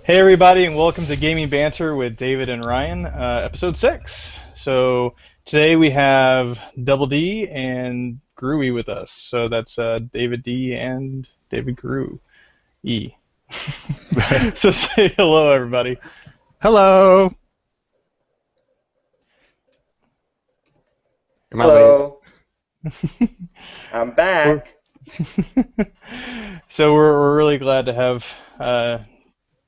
Hey everybody, and welcome to Gaming Banter with David and Ryan, episode 6. So today we have Double D and Grue with us. So that's David D and David Grue. E. So say hello everybody. Hello. Am I late? Hello, I'm We're back. we're really glad to have uh,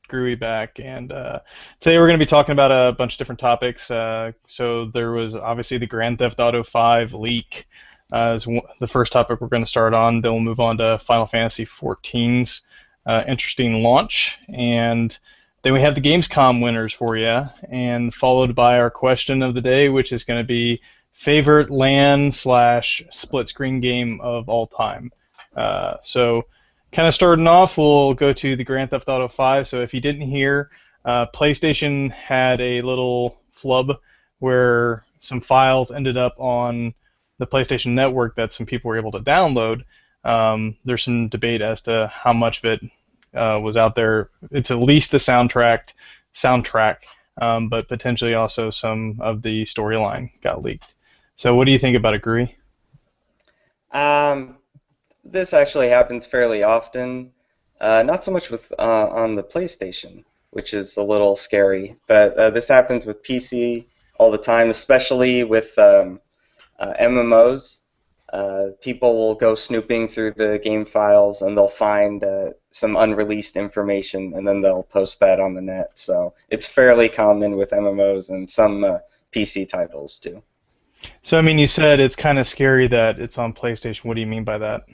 Grue back, and today we're going to be talking about a bunch of different topics. So there was obviously the Grand Theft Auto 5 leak. The first topic we're going to start on. Then we'll move on to Final Fantasy XIV's interesting launch, and then we have the Gamescom winners for you, and followed by our question of the day, which is going to be favorite LAN slash split screen game of all time. So kind of starting off, we'll go to the Grand Theft Auto 5. So if you didn't hear, PlayStation had a little flub where some files ended up on the PlayStation Network that some people were able to download. There's some debate as to how much of it was out there. It's at least the soundtrack, but potentially also some of the storyline got leaked. So what do you think about it, Gree? Um, this actually happens fairly often. Not so much with on the PlayStation, which is a little scary, but this happens with PC all the time, especially with MMOs. People will go snooping through the game files and they'll find some unreleased information, and then they'll post that on the net. So it's fairly common with MMOs and some PC titles too. So, I mean, you said it's kind of scary that it's on PlayStation. What do you mean by that?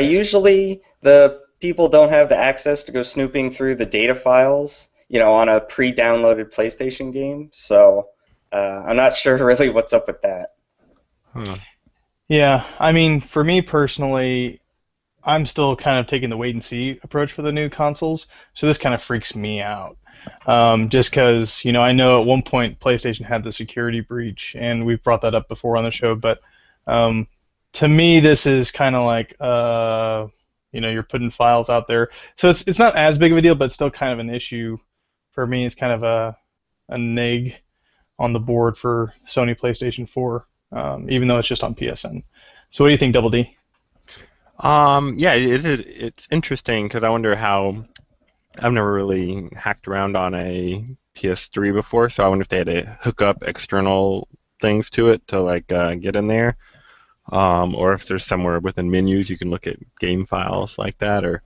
Usually, the people don't have the access to go snooping through the data files, on a pre-downloaded PlayStation game. So I'm not sure really what's up with that. Hmm. Yeah, I mean, for me personally, I'm still kind of taking the wait and see approach for the new consoles. So this kind of freaks me out. Just because, I know at one point PlayStation had the security breach, and we've brought that up before on the show, but um, to me, this is kind of like, you're putting files out there. So it's not as big of a deal, but still kind of an issue for me. It's kind of a neg on the board for Sony PlayStation 4, even though it's just on PSN. So what do you think, Double D? Yeah, it's interesting because I wonder how I've never really hacked around on a PS3 before, so I wonder if they had to hook up external things to it to get in there, or if there's somewhere within menus you can look at game files like that, or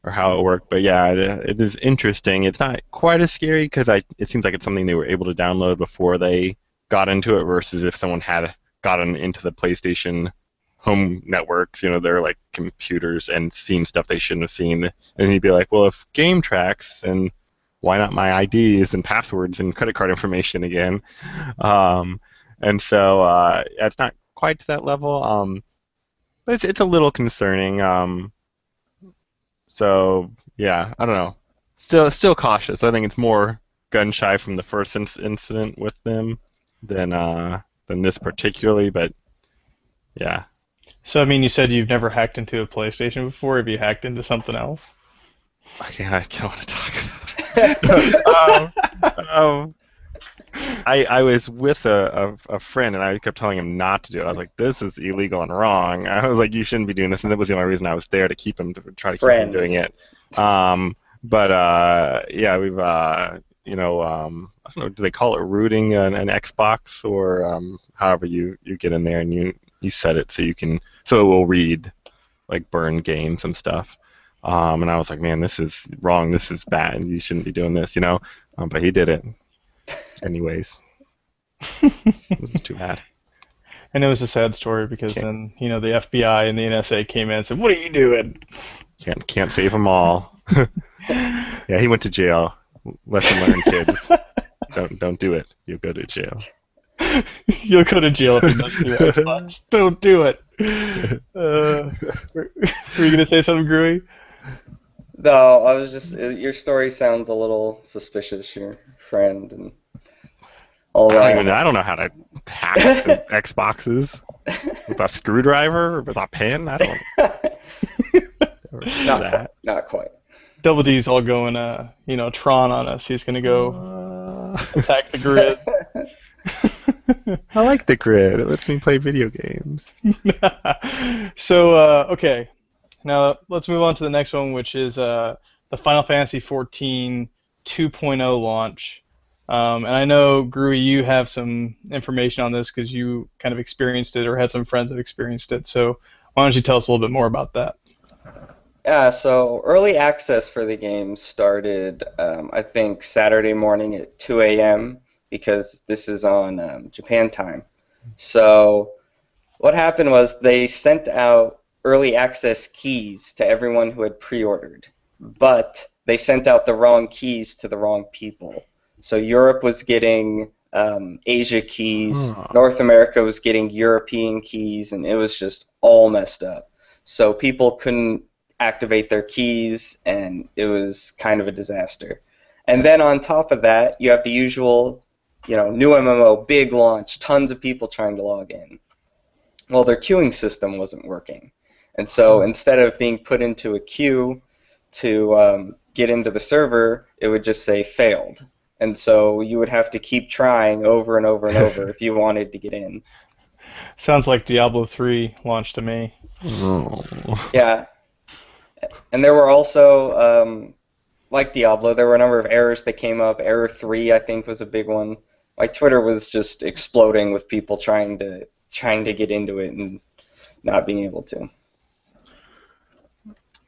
how it worked. But yeah, it is interesting. It's not quite as scary because it seems like it's something they were able to download before they got into it, versus if someone had gotten into the PlayStation home networks, their like computers, and seen stuff they shouldn't have seen. And you'd be like, well, if game tracks, then why not my IDs and passwords and credit card information again? Um, and so it's not quite to that level, but it's a little concerning. So yeah, I don't know. Still cautious. I think it's more gun shy from the first incident with them than this particularly, but yeah. So, I mean, you said you've never hacked into a PlayStation before. Have you hacked into something else? I don't want to talk about it. I was with a friend, and I kept telling him not to do it. I was like, this is illegal and wrong. I was like, you shouldn't be doing this, and that was the only reason I was there, to try to keep him Friend. doing it. But yeah, we've I don't know, do they call it rooting an Xbox, or however you get in there and you set it so it will read like burn games and stuff. And I was like, man, this is wrong. This is bad. You shouldn't be doing this, But he did it anyways. It was too bad. And it was a sad story because Can't then, the FBI and the NSA came in and said, "What are you doing?" can't save them all. Yeah, he went to jail. Lesson learned, kids. Don't do it. You'll go to jail. You'll go to jail if you mess with your Xbox. Don't do it. Were you gonna say something, Gruey? No, I was just, your story sounds a little suspicious, your friend and all that. I don't know how to hack the Xboxes with a screwdriver or with a pen. I don't know Not quite. that. Not quite. Double D's all going, Tron on us. He's gonna go attack the grid. I like the grid. It lets me play video games. So, okay. Now let's move on to the next one, which is the Final Fantasy XIV 2.0 launch. And I know, Grue, you have some information on this because you kind of experienced it or had some friends that experienced it. So why don't you tell us a little bit more about that? Yeah, so early access for the game started, I think, Saturday morning at 2 a.m. because this is on Japan time. So what happened was they sent out early access keys to everyone who had pre-ordered, but they sent out the wrong keys to the wrong people. So Europe was getting Asia keys, North America was getting European keys, and it was just all messed up. So people couldn't activate their keys, and it was kind of a disaster. And then on top of that, you have the usual, new MMO, big launch, tons of people trying to log in. Well, their queuing system wasn't working. And so instead of being put into a queue to get into the server, it would just say failed. And so you would have to keep trying over and over and over if you wanted to get in. Sounds like Diablo 3 launch to me. Oh. Yeah. And there were also, like Diablo, there were a number of errors that came up. Error 3, I think, was a big one. My Twitter was just exploding with people trying to get into it and not being able to.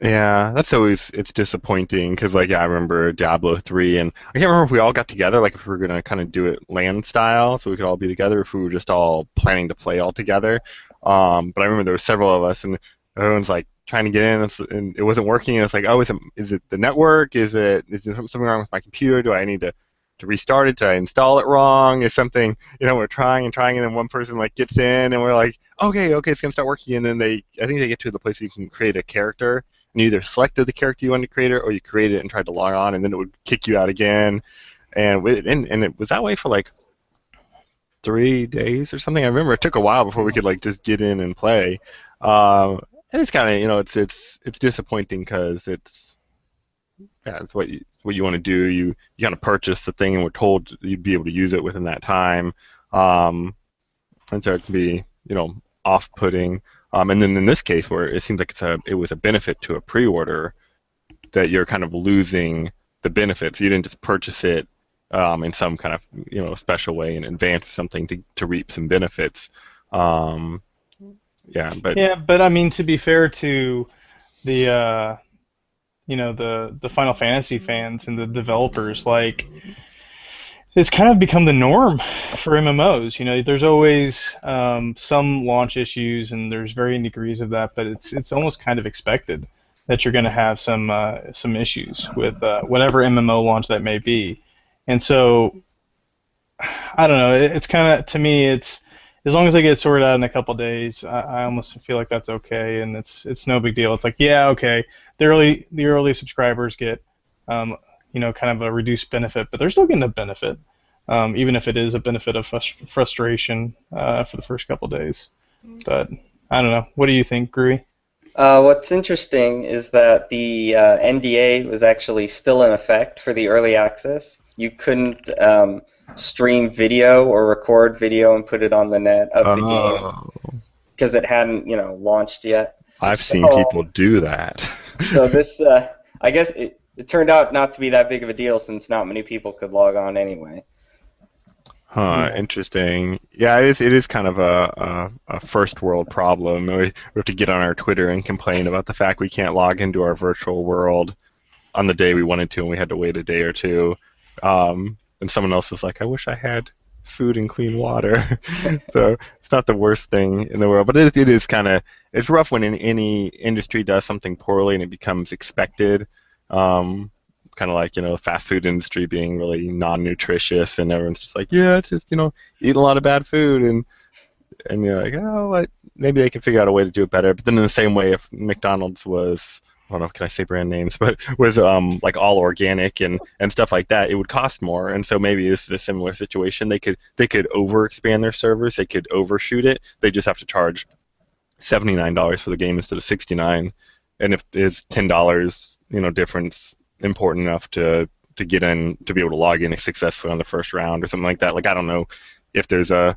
Yeah, it's disappointing because I remember Diablo 3 and I can't remember if we all got together, like if we were gonna kind of do it LAN style so we could all be together, if we were just all planning to play all together. But I remember there were several of us and everyone's like trying to get in and it wasn't working. And it's like, oh, is it the network? Is there something wrong with my computer? Do I need to restart it? Did I install it wrong? Is something, we're trying and then one person gets in and we're like, okay, it's gonna start working, and then I think they get to the place where you can create a character and you either selected the character you wanted to create or you created it and tried to log on and then it would kick you out again. And it was that way for 3 days or something. I remember it took a while before we could just get in and play. And it's kind of it's disappointing because it's what you want to do. You kind of purchase the thing and we're told you'd be able to use it within that time, and so it can be off-putting. And then in this case, where it seems like it was a benefit to a pre-order, that you're kind of losing the benefits. You didn't just purchase it in some kind of special way in advance or something to reap some benefits. But I mean, to be fair to the the Final Fantasy fans and the developers, it's kind of become the norm for MMOs. There's always some launch issues, and there's varying degrees of that, but it's almost kind of expected that you're going to have some issues with whatever MMO launch that may be. And so, I don't know. It's kind of, to me, it's as long as I get sorted out in a couple days, I almost feel like that's okay, and it's no big deal. It's like, yeah, okay, the early subscribers get kind of a reduced benefit, but they're still getting a benefit, even if it is a benefit of frustration for the first couple days. But I don't know. What do you think, Grue? What's interesting is that the NDA was actually still in effect for the early access. You couldn't stream video or record video and put it on the net of the game because it hadn't, launched yet. I've seen people do that. So this, I guess, it turned out not to be that big of a deal since not many people could log on anyway. Interesting. Yeah, it is kind of a first world problem. We have to get on our Twitter and complain about the fact we can't log into our virtual world on the day we wanted to, and we had to wait a day or two. And someone else is like, I wish I had food and clean water. So it's not the worst thing in the world, but it is kind of, it's rough when any industry does something poorly and it becomes expected. Kind of like, fast food industry being really non-nutritious, and everyone's just like, yeah, it's just, eating a lot of bad food, and you're like, oh, maybe they can figure out a way to do it better. But then in the same way, if McDonald's was, I don't know, can I say brand names, but was all organic and stuff like that, it would cost more. And so maybe this is a similar situation. They could overexpand their servers, they could overshoot it. They just have to charge $79 for the game instead of $69. And if it's $10, difference important enough to get in, to be able to log in successfully on the first round or something like that. Like, I don't know if there's a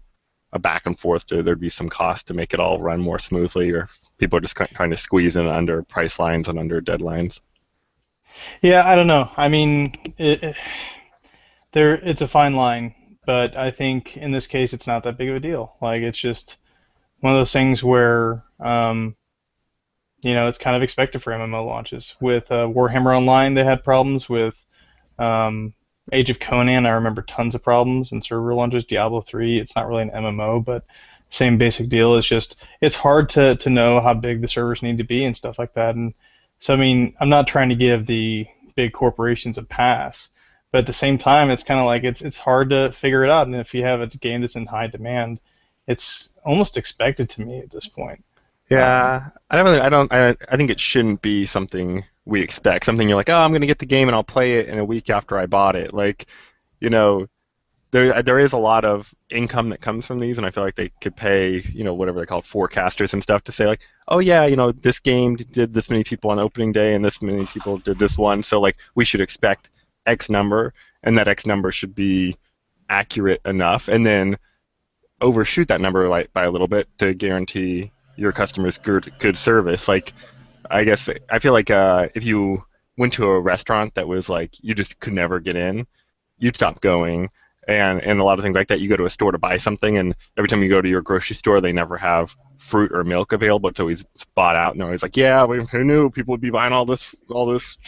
back and forth, there'd be some cost to make it all run more smoothly, or people are just trying to squeeze in under price lines and under deadlines. Yeah, I don't know. I mean, it's a fine line, but I think in this case it's not that big of a deal. Like it's just one of those things where it's kind of expected for MMO launches. With Warhammer Online, they had problems with um, Age of Conan. I remember tons of problems in server launches. Diablo 3, it's not really an MMO, but same basic deal. It's just it's hard to know how big the servers need to be and stuff like that. And so I mean, I'm not trying to give the big corporations a pass, but at the same time, it's kind of like it's hard to figure it out. And if you have a game that's in high demand, it's almost expected to me at this point. Yeah, I think it shouldn't be something we expect. Something you're like, oh, I'm going to get the game and I'll play it in a week after I bought it. Like, you know, there is a lot of income that comes from these, and I feel like they could pay, whatever they call it, forecasters and stuff to say like, oh yeah, this game did this many people on opening day and this many people did this one, so like we should expect X number, and that X number should be accurate enough, and then overshoot that number like by a little bit to guarantee your customers good service. Like, I guess I feel like if you went to a restaurant that was like you just could never get in, you'd stop going. And a lot of things like that, you go to a store to buy something, and every time you go to your grocery store, they never have fruit or milk available. It's always bought out, and they're always like, "Yeah, who knew people would be buying all this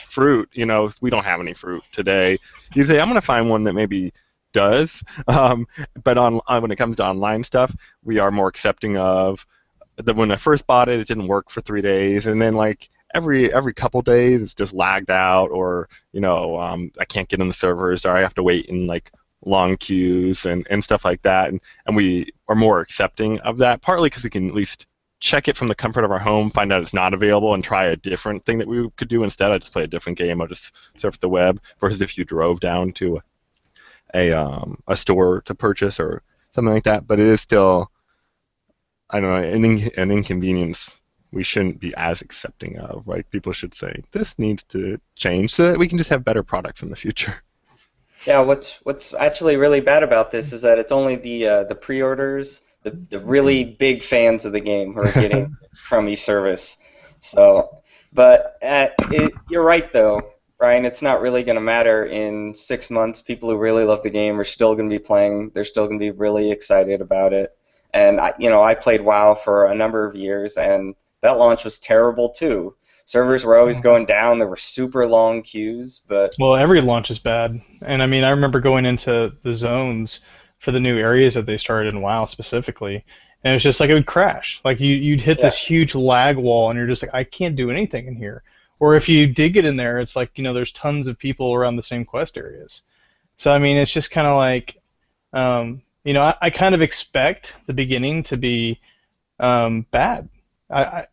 fruit? We don't have any fruit today." You say, "I'm going to find one that maybe does," but when it comes to online stuff, we are more accepting of that. When I first bought it, it didn't work for 3 days, and then like every couple days, it's just lagged out, or I can't get in the servers, or I have to wait in like long queues and stuff like that, and we are more accepting of that, partly because we can at least check it from the comfort of our home, find out it's not available, and try a different thing that we could do instead. I just play a different game, I'll just surf the web, versus if you drove down to a store to purchase or something like that. But it is still, I don't know, an inconvenience we shouldn't be as accepting of. Like, people should say, this needs to change so that we can just have better products in the future. Yeah, what's actually really bad about this is that it's only the pre-orders, the really big fans of the game who are getting crummy service. So, but you're right though, Ryan. It's not really going to matter in 6 months. People who really love the game are still going to be playing. They're still going to be really excited about it. And I played WoW for a number of years, and that launch was terrible too. Servers were always going down. There were super long queues, but Well, every launch is bad. And I mean, I remember going into the zones for the new areas that they started in WoW specifically, and it was just like it would crash. Like you'd hit this huge lag wall, and you're just like, I can't do anything in here. Or if you did get in there, it's like there's tons of people around the same quest areas. So I mean, it's just kind of like, I kind of expect the beginning to be bad.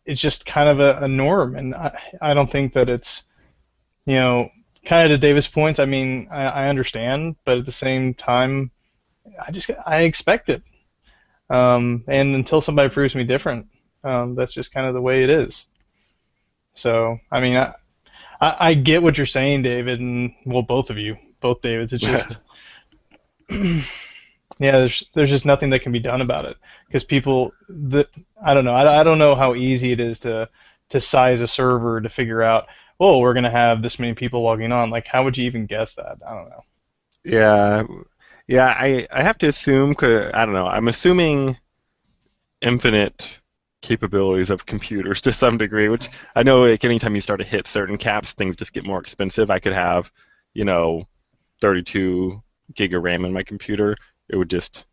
It's just kind of a norm, and I don't think that it's, kind of to Davis' points. I mean, I understand, but at the same time, I expect it. And until somebody proves me different, that's just kind of the way it is. So, I mean, I get what you're saying, David, and well, both of you, both Davids. It's just, yeah, there's just nothing that can be done about it because I don't know. I don't know how easy it is to size a server to figure out, oh, we're gonna have this many people logging on. Like, how would you even guess that? I don't know. Yeah, I have to assume, 'cause, I don't know, I'm assuming infinite capabilities of computers to some degree, which I know like anytime you start to hit certain caps, things just get more expensive. I could have, 32 gig of RAM in my computer. It would just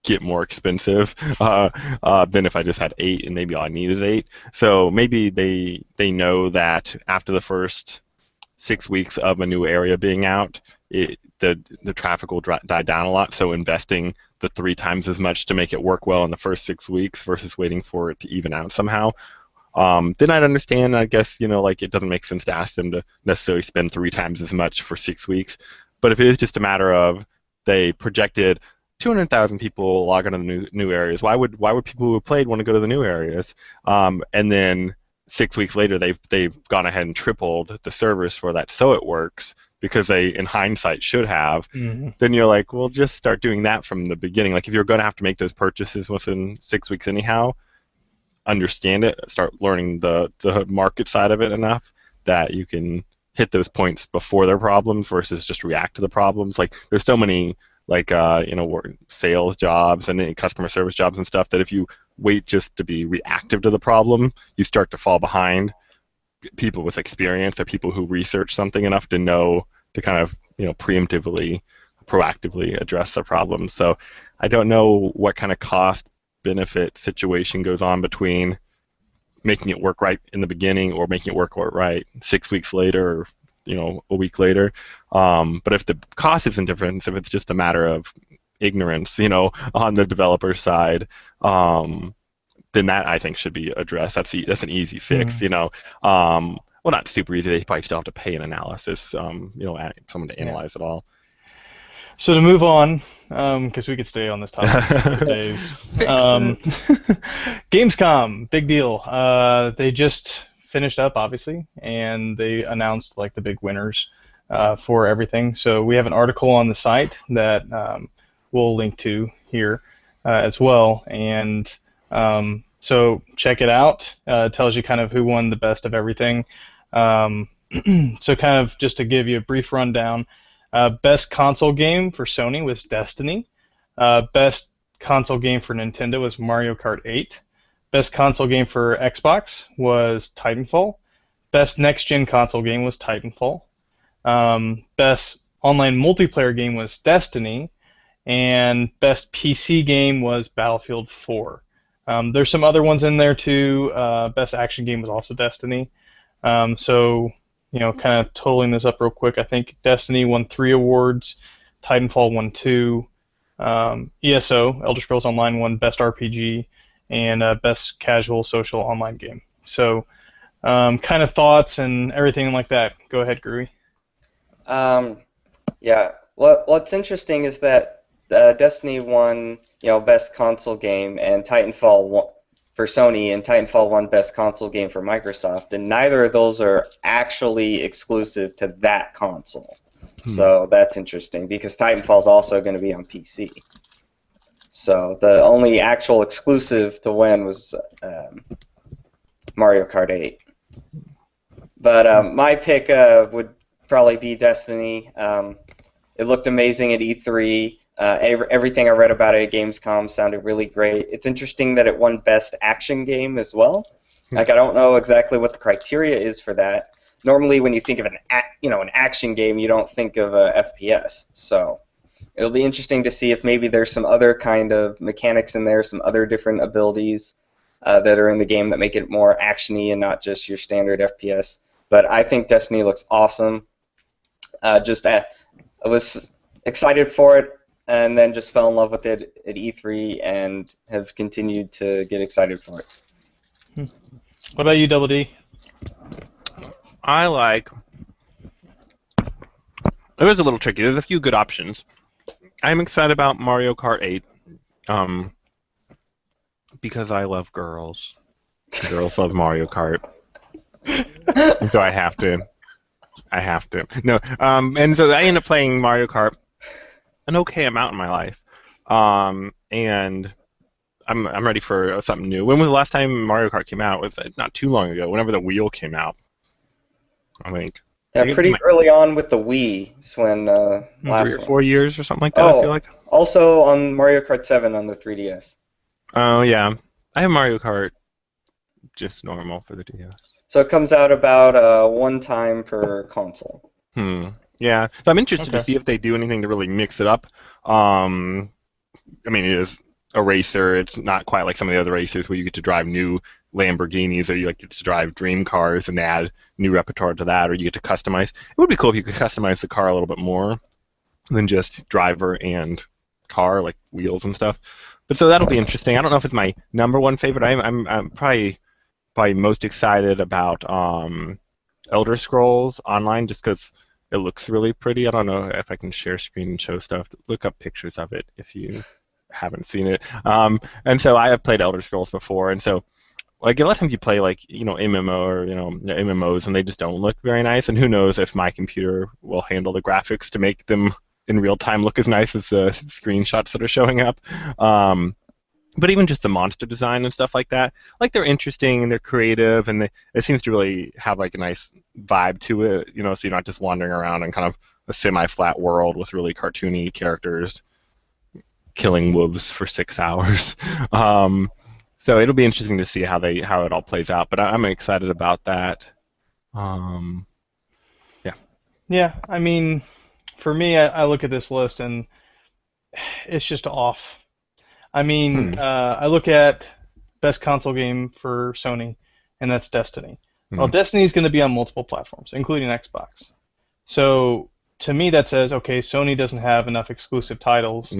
get more expensive than if I just had 8, and maybe all I need is 8. So maybe they know that after the first 6 weeks of a new area being out, the traffic will die down a lot. So investing the 3 times as much to make it work well in the first 6 weeks versus waiting for it to even out somehow. Then I'd understand. I guess like it doesn't make sense to ask them to necessarily spend 3 times as much for 6 weeks. But if it is just a matter of they projected 200,000 people log on to the new areas, why would people who have played want to go to the new areas? And then 6 weeks later they've gone ahead and tripled the servers for that so it works because they in hindsight should have, Mm-hmm. then you're like, well, just start doing that from the beginning. Like if you're going to have to make those purchases within 6 weeks anyhow, understand it, start learning the market side of it enough that you can hit those points before their problems versus just react to the problems. Like there's so many like sales jobs and customer service jobs and stuff that if you wait just to be reactive to the problem, you start to fall behind people with experience or people who research something enough to know to kind of preemptively, proactively address the problem. So I don't know what kind of cost benefit situation goes on between making it work right in the beginning or making it work right 6 weeks later or a week later. But if the cost isn't different, if it's just a matter of ignorance, on the developer side, then that I think should be addressed. That's an easy fix, well, not super easy. They probably still have to pay an analysis, someone to analyze it all. So to move on, because we could stay on this topic for days. Gamescom, big deal. They just finished up, obviously, and they announced like the big winners for everything. So we have an article on the site that we'll link to here as well, and so check it out. It tells you kind of who won the best of everything. So kind of just to give you a brief rundown. Best console game for Sony was Destiny. Best console game for Nintendo was Mario Kart 8. Best console game for Xbox was Titanfall. Best next-gen console game was Titanfall. Best online multiplayer game was Destiny. And best PC game was Battlefield 4. There's some other ones in there too. Best action game was also Destiny. So kind of totaling this up real quick, I think Destiny won 3 awards, Titanfall won 2, ESO, Elder Scrolls Online, won Best RPG, and Best Casual Social Online Game. So kind of thoughts and everything like that. Go ahead, Grue. Yeah, what's interesting is that Destiny won, Best Console Game, and Titanfall won for Sony, and Titanfall won Best Console Game for Microsoft, and neither of those are actually exclusive to that console. So that's interesting, because Titanfall is also going to be on PC. So the only actual exclusive to win was Mario Kart 8. But my pick would probably be Destiny. It looked amazing at E3. Everything I read about it at Gamescom sounded really great. It's interesting that it won Best Action Game as well. Like, I don't know exactly what the criteria is for that. Normally, when you think of an action game, you don't think of a FPS. So it'll be interesting to see if maybe there's some other kind of mechanics in there, some other different abilities that are in the game that make it more actiony and not just your standard FPS. But I think Destiny looks awesome. I was excited for it, and then just fell in love with it at E3 and have continued to get excited for it. What about you, Double D? It was a little tricky. There's a few good options. I'm excited about Mario Kart 8 because I love girls. Girls love Mario Kart. And so I have to. No. And so I ended up playing Mario Kart an okay amount in my life, and I'm ready for something new. When was the last time Mario Kart came out? It's not too long ago. Whenever the Wheel came out, I think. Yeah, pretty early on with the Wii. It's when last 3 or 4 years or something like that. I feel like. Also on Mario Kart 7 on the 3DS. Oh yeah, I have Mario Kart just normal for the DS. So it comes out about one time per console. Yeah, so I'm interested to see if they do anything to really mix it up. I mean, it is a racer. It's not quite like some of the other racers where you get to drive new Lamborghinis, or you get to drive dream cars and add new repertoire to that, or you get to customize. It would be cool if you could customize the car a little bit more than just driver and car, like wheels and stuff. But so that'll be interesting. I don't know if it's my number one favorite. I'm probably most excited about Elder Scrolls Online, just because it looks really pretty. I don't know if I can share screen and show stuff. Look up pictures of it if you haven't seen it. And so I have played Elder Scrolls before, and so like a lot of times you play like MMO or MMOs and they just don't look very nice. And who knows if my computer will handle the graphics to make them in real time look as nice as the screenshots that are showing up. But even just the monster design and stuff like that, like they're interesting and they're creative and it seems to really have like a nice vibe to it, so you're not just wandering around in kind of a semi-flat world with really cartoony characters killing wolves for 6 hours. So it'll be interesting to see how it all plays out. But I'm excited about that. Yeah. Yeah, I mean, for me, I look at this list and it's just off. I mean, I look at best console game for Sony, and that's Destiny. Well, Destiny is going to be on multiple platforms, including Xbox. So to me, that says, okay, Sony doesn't have enough exclusive titles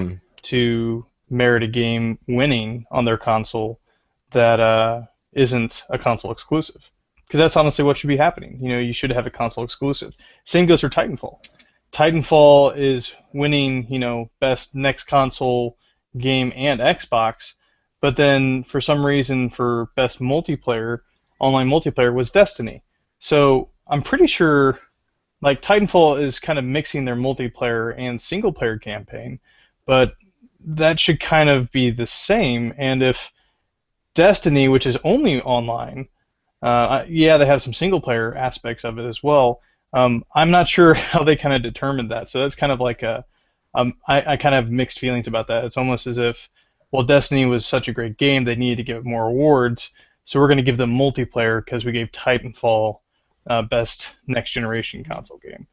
to merit a game winning on their console that isn't a console exclusive. Because that's honestly what should be happening. You should have a console exclusive. Same goes for Titanfall. Titanfall is winning, best next console game and Xbox, but then for some reason for best multiplayer, online multiplayer was Destiny. So I'm pretty sure like Titanfall is kind of mixing their multiplayer and single player campaign, but that should kind of be the same. And if Destiny, which is only online, yeah, they have some single player aspects of it as well. I'm not sure how they kind of determined that. So that's kind of like I kind of have mixed feelings about that. It's almost as if, well, Destiny was such a great game, they needed to give it more awards, so we're going to give them multiplayer because we gave Titanfall best next generation console game.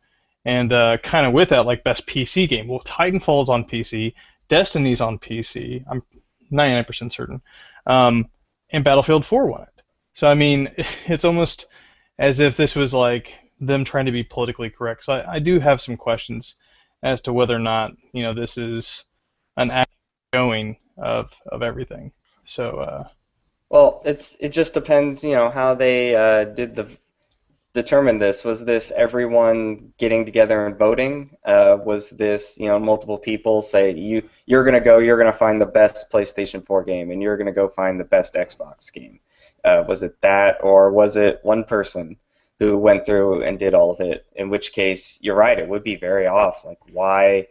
And kind of with that, like best PC game. Well, Titanfall's on PC, Destiny's on PC, I'm 99% certain, and Battlefield 4 won it. So, I mean, it's almost as if this was like them trying to be politically correct. So I do have some questions as to whether or not this is an actual showing of everything. So well, it just depends, how they determine this. Was this everyone getting together and voting? Was this multiple people say you're gonna find the best PlayStation 4 game and you're gonna go find the best Xbox game? Was it that, or was it one person who went through and did all of it? In which case, you're right, it would be very off. Like, why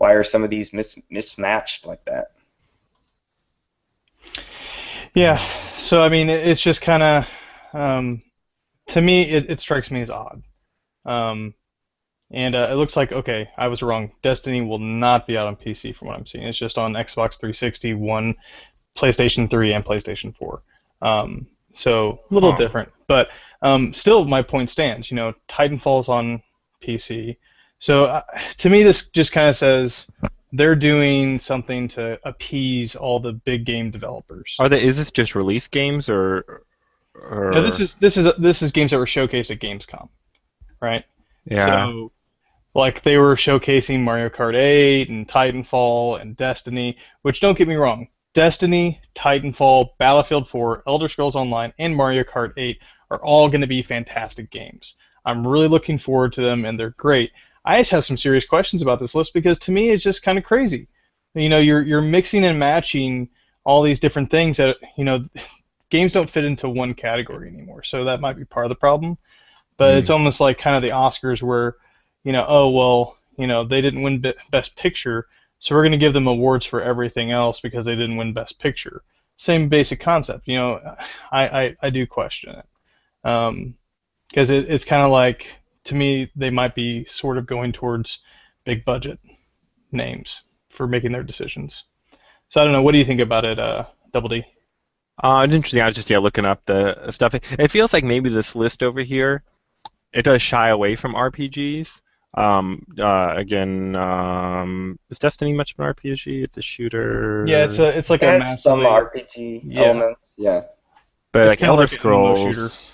are some of these mismatched like that? Yeah, so I mean, it's just kind of, to me, it strikes me as odd. And it looks like, okay, I was wrong. Destiny will not be out on PC from what I'm seeing. It's just on Xbox 360, One, PlayStation 3, and PlayStation 4. So a little different, but still, my point stands. Titanfall's on PC, so to me, this just kind of says they're doing something to appease all the big game developers. Is this just release games or? No, this is games that were showcased at Gamescom, right? Yeah. So, like they were showcasing Mario Kart 8 and Titanfall and Destiny, which don't get me wrong. Destiny, Titanfall, Battlefield 4, Elder Scrolls Online, and Mario Kart 8 are all going to be fantastic games. I'm really looking forward to them, and they're great. I just have some serious questions about this list because to me it's just kind of crazy. You're mixing and matching all these different things that games don't fit into one category anymore. So that might be part of the problem. But it's almost like kind of the Oscars where, oh well, they didn't win Best Picture. So we're going to give them awards for everything else because they didn't win Best Picture. Same basic concept. I do question it. Because it's kind of like, to me, they might be sort of going towards big budget names for making their decisions. So I don't know. What do you think about it, Double D? It's interesting. I was just looking up the stuff. It feels like maybe this list over here, it does shy away from RPGs. Again, is Destiny much of an RPG? It's a shooter. Yeah, it's like It a has some RPG elements, yeah. But like kind of Elder like an MMO shooter. Scrolls,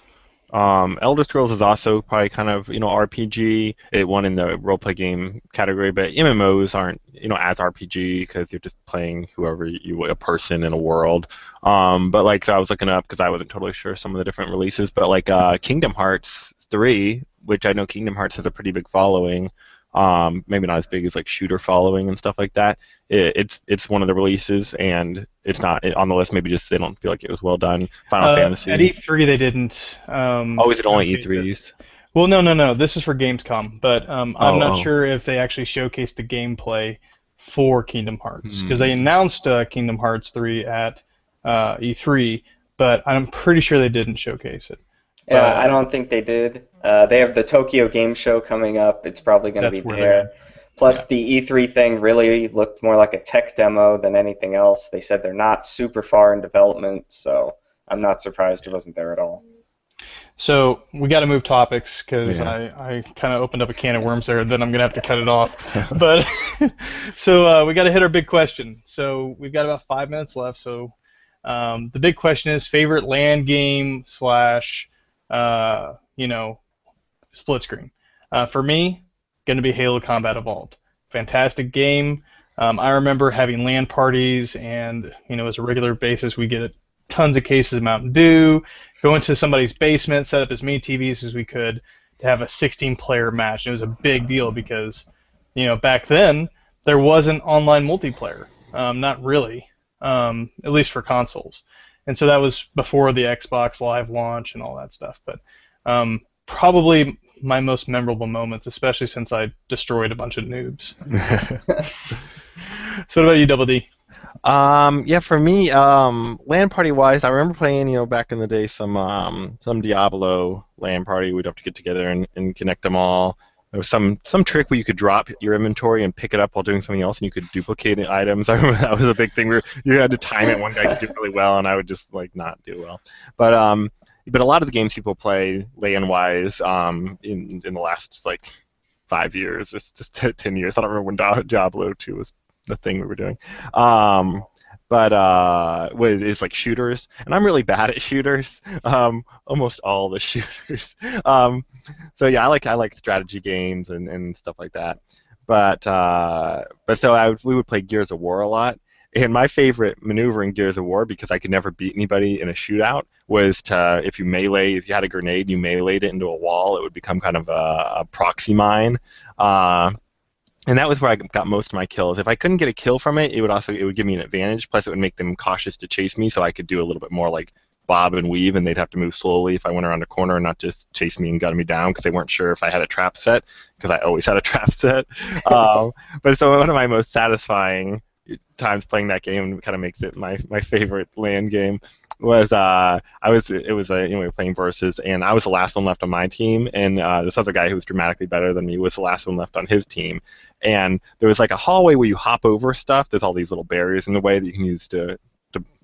Elder Scrolls is also probably kind of RPG. It won in the role-play game category, but MMOs aren't as RPG because you're just playing whoever a person in a world. But like so I was looking up because I wasn't totally sure some of the different releases, but like Kingdom Hearts 3, which I know Kingdom Hearts has a pretty big following, maybe not as big as like Shooter Following and stuff like that. It's one of the releases, and it's not on the list. Maybe just they don't feel like it was well done. Final Fantasy. At E3 they didn't. Oh, is it only E3s? Well, no. This is for Gamescom, but I'm not Oh. sure if they actually showcased the gameplay for Kingdom Hearts, because they announced Kingdom Hearts 3 at E3, but I'm pretty sure they didn't showcase it. Yeah, I don't think they did. They have the Tokyo Game Show coming up. It's probably going to be That's where there. Plus, the E3 thing really looked more like a tech demo than anything else. They said they're not super far in development, so I'm not surprised it wasn't there at all. So we got to move topics, because Yeah. I kind of opened up a can of worms there. Then I'm gonna have to cut it off. But so we got to hit our big question. So we've got about 5 minutes left. So the big question is favorite LAN game slash split screen. For me, gonna be Halo Combat Evolved. Fantastic game. I remember having LAN parties, and as a regular basis, we get tons of cases of Mountain Dew, go into somebody's basement, set up as many TVs as we could to have a 16-player match. It was a big deal because, back then there wasn't online multiplayer, not really, at least for consoles. And so that was before the Xbox Live launch and all that stuff. But probably my most memorable moments, especially since I destroyed a bunch of noobs. So what about you, Double D? Yeah, for me, LAN party wise, I remember playing, back in the day, some Diablo LAN party. We'd have to get together and connect them all. There was some trick where you could drop your inventory and pick it up while doing something else, and you could duplicate items. I remember that was a big thing. You had to time it. One guy could do really well, and I would just not do well. But a lot of the games people play LAN wise in the last 5 years, just 10 years. I don't remember when Diablo 2 was the thing we were doing. It's like shooters, and I'm really bad at shooters. Almost all the shooters. So yeah, I like strategy games and stuff like that. But we would play Gears of War a lot. And my favorite maneuver in Gears of War, because I could never beat anybody in a shootout, was if you had a grenade, you meleeed it into a wall, it would become kind of a proxy mine. And that was where I got most of my kills. If I couldn't get a kill from it, it would give me an advantage. Plus, it would make them cautious to chase me, so I could do a little bit more like bob and weave, and they'd have to move slowly if I went around a corner and not just chase me and gun me down, because they weren't sure if I had a trap set, because I always had a trap set. But so one of my most satisfying times playing that game, and kind of makes it my favorite LAN game, was we were playing versus, and I was the last one left on my team, and this other guy who was dramatically better than me was the last one left on his team. And there was a hallway where you hop over stuff. There's all these little barriers in the way that you can use to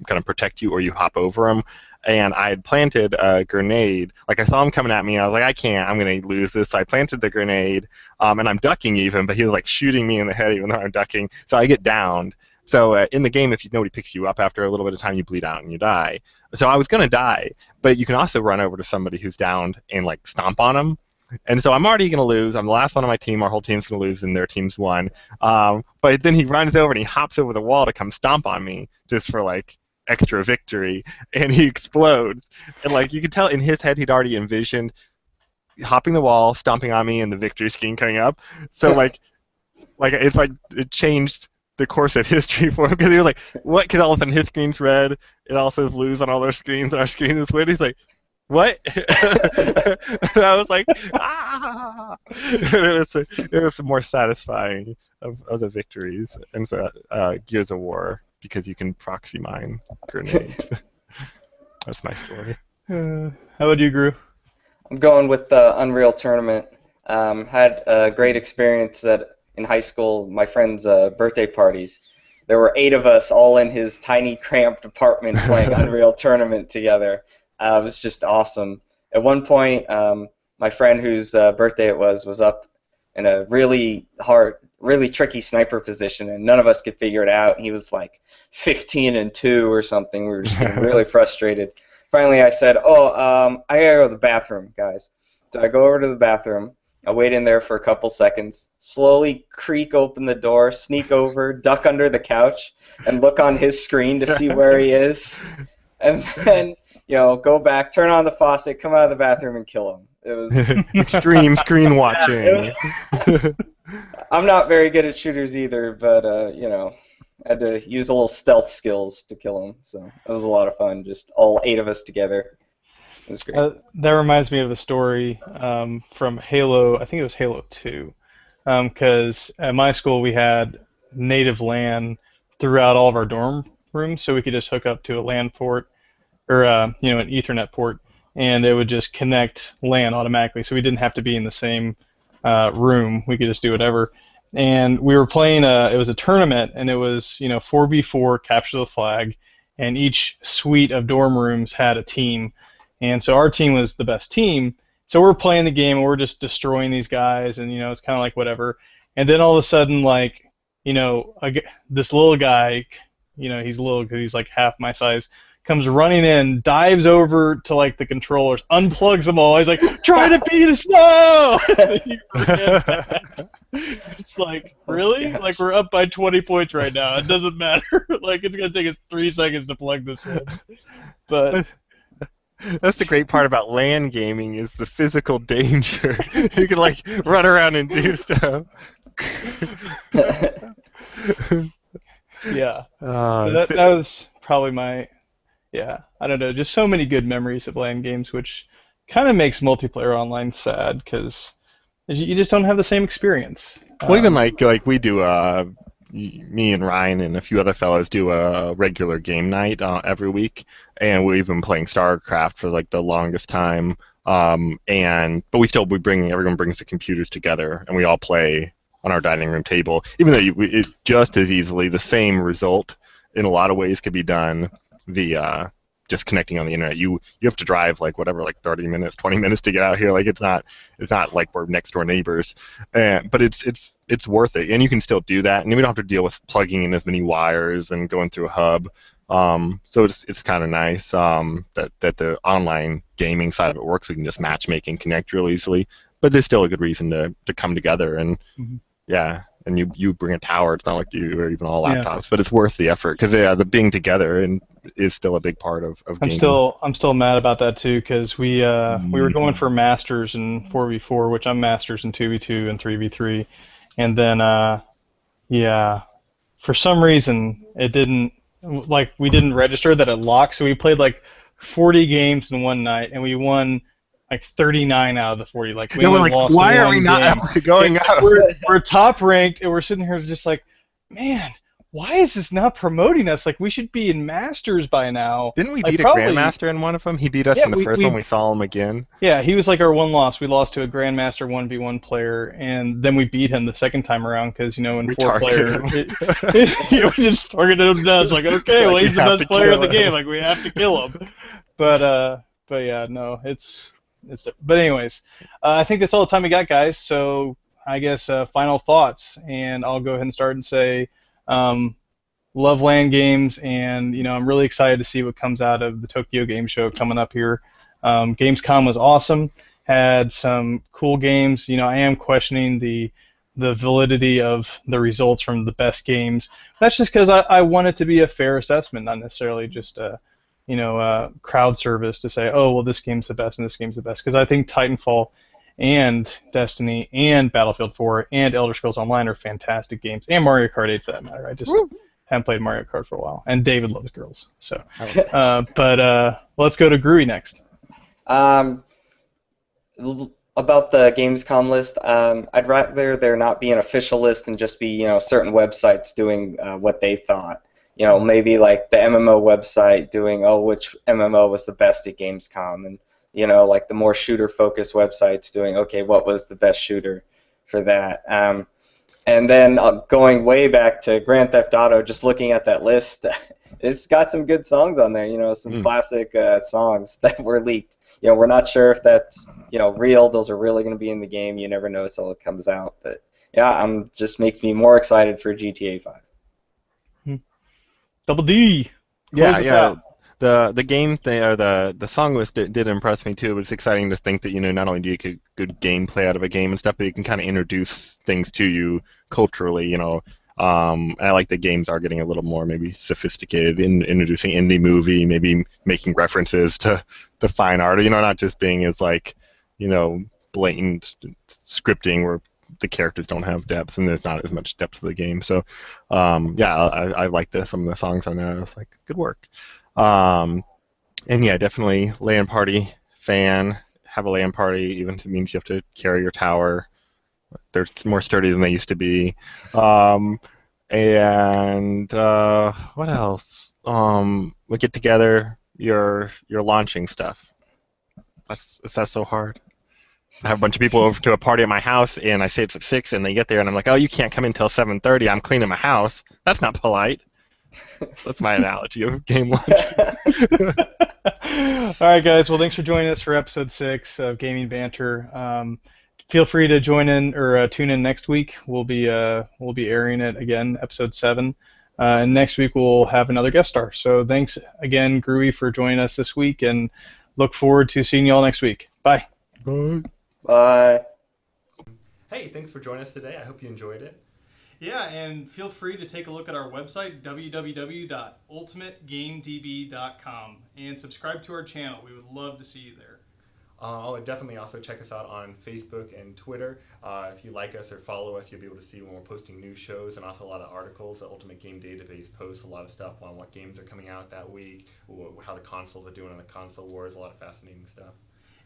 kind of protect you, or you hop over them. And I had planted a grenade. I saw him coming at me, and I was like, I can't. I'm going to lose this. So I planted the grenade, and I'm ducking even, but he was shooting me in the head even though I'm ducking. So I get downed. So in the game, if nobody picks you up after a little bit of time, you bleed out and you die. So I was going to die, but you can also run over to somebody who's downed and stomp on them. And so I'm already going to lose. I'm the last one on my team. Our whole team's going to lose, and their team's won. But then he runs over and he hops over the wall to come stomp on me just for extra victory, and he explodes. And you can tell in his head he'd already envisioned hopping the wall, stomping on me, and the victory screen coming up. So it changed the course of history for him, because he was like, what? Because all of a sudden his screen's red, it all says lose on all their screens, and our screen is win. He's like, what? And I was like, ah! And it was more satisfying of the victories. And so Gears of War, because you can proxy mine grenades. That's my story. How about you, Grue? I'm going with Unreal Tournament. Had a great experience in high school, my friend's birthday parties. There were 8 of us all in his tiny, cramped apartment playing Unreal Tournament together. It was just awesome. At one point, my friend whose birthday it was up in a really hard, really tricky sniper position, and none of us could figure it out. He was 15-2 or something. We were just getting really frustrated. Finally, I said, I gotta go to the bathroom, guys. So I go over to the bathroom. I wait in there for a couple seconds, slowly creak open the door, sneak over, duck under the couch, and look on his screen to see where he is. And then, go back, turn on the faucet, come out of the bathroom, and kill him. It was extreme screen watching. I'm not very good at shooters either, but I had to use a little stealth skills to kill them. So it was a lot of fun, just all 8 of us together. It was great. That reminds me of a story from Halo. I think it was Halo 2. Because at my school we had native LAN throughout all of our dorm rooms, so we could just hook up to a LAN port or an Ethernet port, and it would just connect LAN automatically. So we didn't have to be in the same room. We could just do whatever. And we were playing it was a tournament, and it was 4v4 capture the flag, and each suite of dorm rooms had a team, and so our team was the best team. So we're playing the game and we're just destroying these guys, and it's kind of like whatever. And then all of a sudden, like this little guy, he's little because he's like half my size, comes running in, dives over to like the controllers, unplugs them all. He's like, "Try to beat us, no!" It's like, really? Gosh. Like we're up by 20 points right now. It doesn't matter. Like it's gonna take us 3 seconds to plug this in. But That's the great part about LAN gaming is the physical danger. You can like run around and do stuff. yeah, so that was probably my I don't know, just so many good memories of LAN games, which kind of makes multiplayer online sad because you just don't have the same experience. Well, even like we do, me and Ryan and a few other fellows do a regular game night every week, and we've been playing StarCraft for like the longest time. But everyone brings the computers together, and we all play on our dining room table. Even though it just as easily the same result in a lot of ways could be done via just connecting on the internet. You have to drive like 30 minutes, 20 minutes to get out here. Like it's not like we're next door neighbors, but it's worth it, and you can still do that, and we don't have to deal with plugging in as many wires and going through a hub. So it's kind of nice that the online gaming side of it works. We can just matchmake and connect real easily, but there's still a good reason to come together and yeah. And you bring a tower. It's not like you or even all laptops, but it's worth the effort because the being together and is still a big part of gaming. I'm still mad about that too because we were going for masters in 4v4, which I'm masters in 2v2 and 3v3, and then for some reason it didn't we didn't register that it locked, so we played like 40 games in one night and we won like 39 out of the 40. Like we only lost why are we one not game. going up? We're top ranked, and we're sitting here just like, man, why is this not promoting us? Like we should be in Masters by now. Didn't we Like, beat probably, a Grandmaster in one of them? He beat us in the first one. We saw him again. Yeah, he was like our one loss. We lost to a Grandmaster 1v1 player, and then we beat him the second time around because in 4-player, we just targeted him down. It's like, okay, well he's the best player in the game. Like we have to kill him. But yeah, no, it's. But anyways, I think that's all the time we got, guys. So I guess final thoughts, and I'll go ahead and start and say, love LAN games, and I'm really excited to see what comes out of the Tokyo Game Show coming up here. Gamescom was awesome, had some cool games. I am questioning the validity of the results from the best games. That's just because I want it to be a fair assessment, not necessarily just crowd service to say, oh, well, this game's the best and this game's the best. Because I think Titanfall and Destiny and Battlefield 4 and Elder Scrolls Online are fantastic games, and Mario Kart 8 for that matter. I just haven't played Mario Kart for a while, and David loves girls. So, but let's go to Grue next. About the Gamescom list, I'd rather there not be an official list and just be certain websites doing what they thought. Maybe like the MMO website doing, which MMO was the best at Gamescom, and like the more shooter-focused websites doing, okay, what was the best shooter for that? And then going way back to Grand Theft Auto, just looking at that list, it's got some good songs on there. Some classic songs that were leaked. We're not sure if that's real. Those are really going to be in the game. You never know until it comes out. But yeah, just makes me more excited for GTA 5. Double D. Yeah. The game thing, or the song list did impress me too. But it's exciting to think that not only do you get good gameplay out of a game and stuff, but you can kind of introduce things to you culturally. And I like that games are getting a little more maybe sophisticated in introducing indie movie, maybe making references to fine art. Not just being as like blatant scripting where the characters don't have depth, and there's not as much depth to the game. So, yeah, I like some of the songs on there. I was like, good work. And yeah, definitely LAN party fan. Have a LAN party, even if it means you have to carry your tower. They're more sturdy than they used to be. And what else? We get together. You're launching stuff. Is that so hard? I have a bunch of people over to a party at my house, and I say it's at 6, and they get there, and I'm like, oh, you can't come in until 7:30. I'm cleaning my house. That's not polite. That's my analogy of game launch. All right, guys. Well, thanks for joining us for episode 6 of Gaming Banter. Feel free to join in or tune in next week. We'll be airing it again, episode 7. And next week we'll have another guest star. So thanks again, Grue, for joining us this week, and look forward to seeing you all next week. Bye. Bye. Bye. Hey, thanks for joining us today. I hope you enjoyed it. Yeah, and feel free to take a look at our website, www.ultimategamedb.com, and subscribe to our channel. We would love to see you there. Definitely also check us out on Facebook and Twitter. If you like us or follow us, you'll be able to see when we're posting new shows and also a lot of articles. The Ultimate Game Database posts a lot of stuff on what games are coming out that week, how the consoles are doing on the console wars, a lot of fascinating stuff.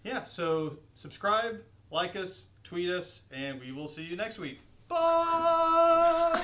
Yeah, so subscribe, like us, tweet us, and we will see you next week. Bye!